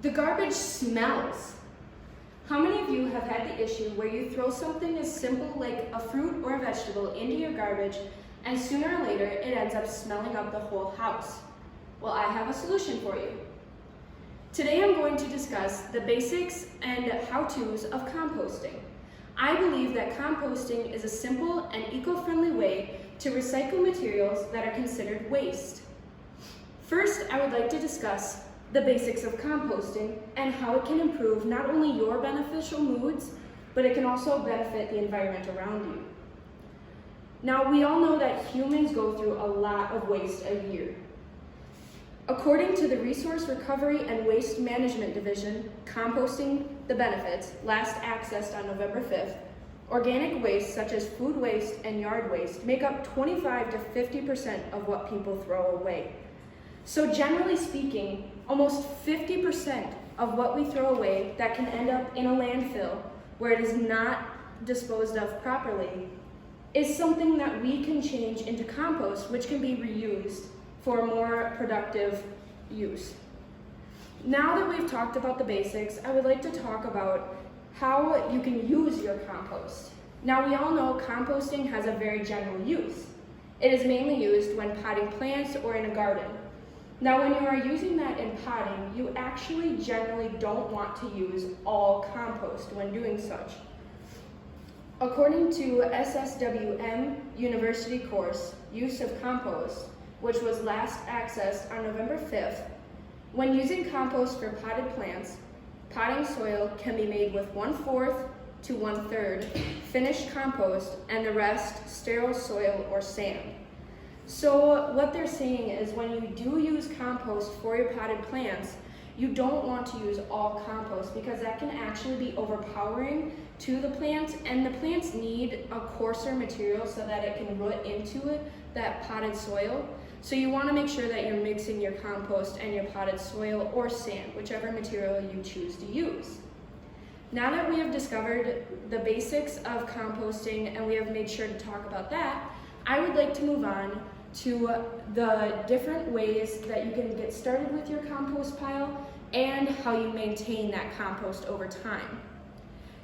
The garbage smells. How many of you have had the issue where you throw something as simple like a fruit or a vegetable into your garbage and sooner or later it ends up smelling up the whole house? Well, I have a solution for you. Today I'm going to discuss the basics and how-tos of composting. I believe that composting is a simple and eco-friendly way to recycle materials that are considered waste. First, I would like to discuss the basics of composting and how it can improve not only your beneficial moods, but it can also benefit the environment around you. Now, we all know that humans go through a lot of waste a year. According to the Resource Recovery and Waste Management Division, Composting the Benefits, last accessed on November 5th, organic waste such as food waste and yard waste make up 25 to 50% of what people throw away. So generally speaking, almost 50% of what we throw away that can end up in a landfill where it is not disposed of properly is something that we can change into compost, which can be reused for more productive use. Now that we've talked about the basics, I would like to talk about how you can use your compost. Now, we all know composting has a very general use. It is mainly used when potting plants or in a garden. Now, when you are using that in potting, you actually generally don't want to use all compost when doing such. According to SSWM University course, Use of Compost, which was last accessed on November 5th, when using compost for potted plants, potting soil can be made with 1/4 to 1/3 finished compost and the rest sterile soil or sand. So what they're saying is when you do use compost for your potted plants, you don't want to use all compost because that can actually be overpowering to the plant, and the plants need a coarser material so that it can root into it, that potted soil. So you want to make sure that you're mixing your compost and your potted soil or sand, whichever material you choose to use. Now that we have discovered the basics of composting and we have made sure to talk about that, I would like to move on to the different ways that you can get started with your compost pile and how you maintain that compost over time.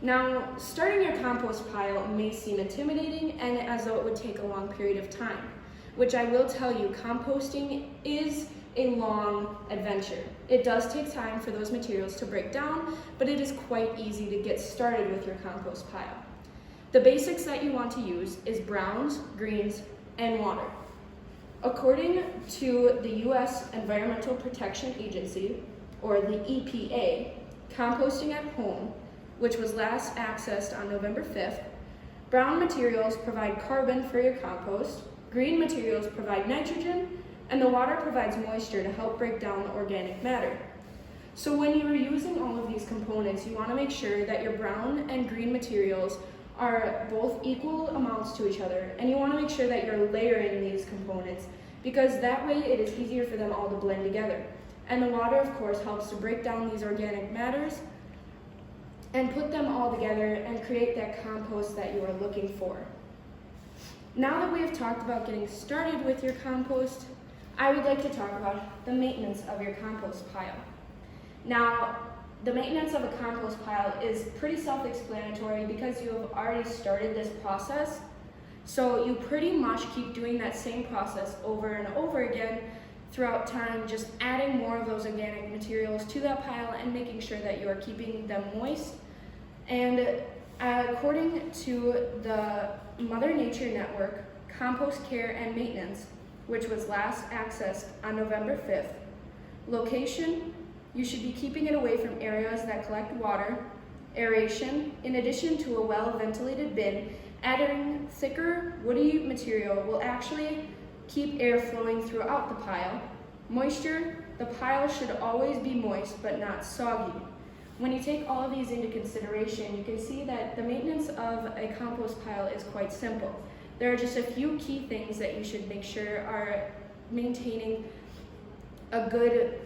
Now, starting your compost pile may seem intimidating and as though it would take a long period of time, which I will tell you, composting is a long adventure. It does take time for those materials to break down, but it is quite easy to get started with your compost pile. The basics that you want to use is browns, greens, and water. According to the U.S. Environmental Protection Agency, or the EPA, composting at home, which was last accessed on November 5th, brown materials provide carbon for your compost, green materials provide nitrogen, and the water provides moisture to help break down the organic matter. So when you are using all of these components, you want to make sure that your brown and green materials are both equal amounts to each other, and you want to make sure that you're layering these components because that way it is easier for them all to blend together. And the water, of course, helps to break down these organic matters and put them all together and create that compost that you are looking for. Now that we have talked about getting started with your compost, I would like to talk about the maintenance of your compost pile. Now, the maintenance of a compost pile is pretty self-explanatory because you have already started this process. So you pretty much keep doing that same process over and over again throughout time, just adding more of those organic materials to that pile and making sure that you are keeping them moist. And according to the Mother Nature Network, Compost Care and Maintenance, which was last accessed on November 5th, location, you should be keeping it away from areas that collect water, aeration, in addition to a well-ventilated bin. Adding thicker, woody material will actually keep air flowing throughout the pile. Moisture, the pile should always be moist but not soggy. When you take all of these into consideration, you can see that the maintenance of a compost pile is quite simple. There are just a few key things that you should make sure are maintaining a good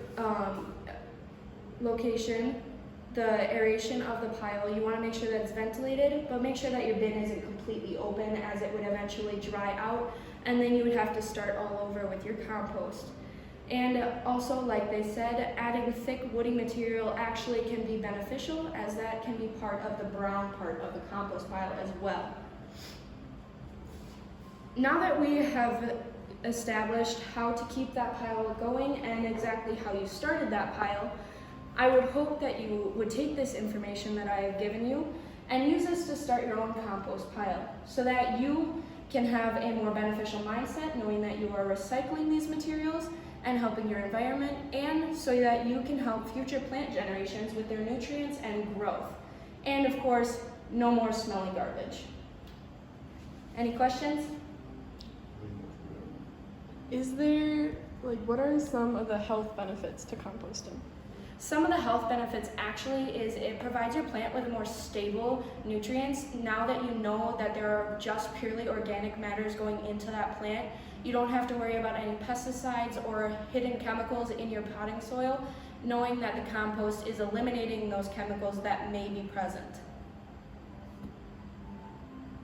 location, the aeration of the pile. You want to make sure that it's ventilated, but make sure that your bin isn't completely open as it would eventually dry out, and then you would have to start all over with your compost. And also, like they said, adding thick woody material actually can be beneficial, as that can be part of the brown part of the compost pile as well. Now that we have established how to keep that pile going and exactly how you started that pile, I would hope that you would take this information that I have given you and use this to start your own compost pile so that you can have a more beneficial mindset, knowing that you are recycling these materials and helping your environment, and so that you can help future plant generations with their nutrients and growth. And of course, no more smelly garbage. Any questions? What are some of the health benefits to composting? Some of the health benefits actually is it provides your plant with more stable nutrients. Now that you know that there are just purely organic matters going into that plant, you don't have to worry about any pesticides or hidden chemicals in your potting soil, knowing that the compost is eliminating those chemicals that may be present.